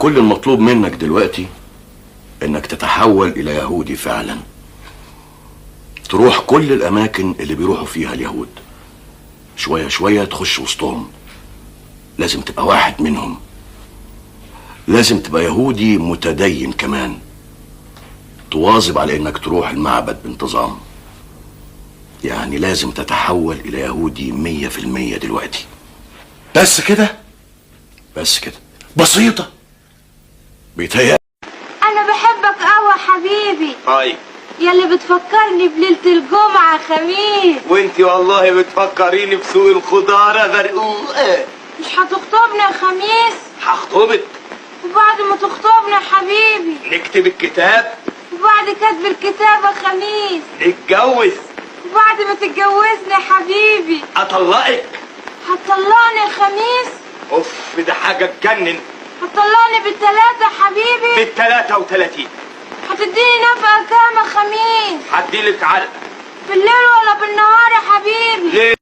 كل المطلوب منك دلوقتي انك تتحول الى يهودي فعلا، تروح كل الاماكن اللي بيروحوا فيها اليهود، شوية شوية تخش وسطهم. لازم تبقى واحد منهم، لازم تبقى يهودي متدين كمان، تواظب على انك تروح المعبد بانتظام. يعني لازم تتحول الى يهودي 100% دلوقتي. بس كده؟ بس كده. بسيطة. بيتهيأ. انا بحبك قوي يا حبيبي. طيب يلي بتفكرني بليلة الجمعة خميس. وانتي والله بتفكريني بسوق الخضار غرقوقة. مش هتخطبني يا خميس؟ هخطبك. وبعد ما تخطبني يا حبيبي نكتب الكتاب. وبعد كتب الكتاب يا خميس نتجوز. وبعد ما تتجوزني يا حبيبي اطلقك. هتطلقني يا خميس؟ اوف ده حاجة تجنن. هتطلقني بالتلاتة يا حبيبي؟ بال33. هتديني نفقة كام يا خميس؟ هديلك علقة. بالليل ولا بالنهار يا حبيبي؟ ليه؟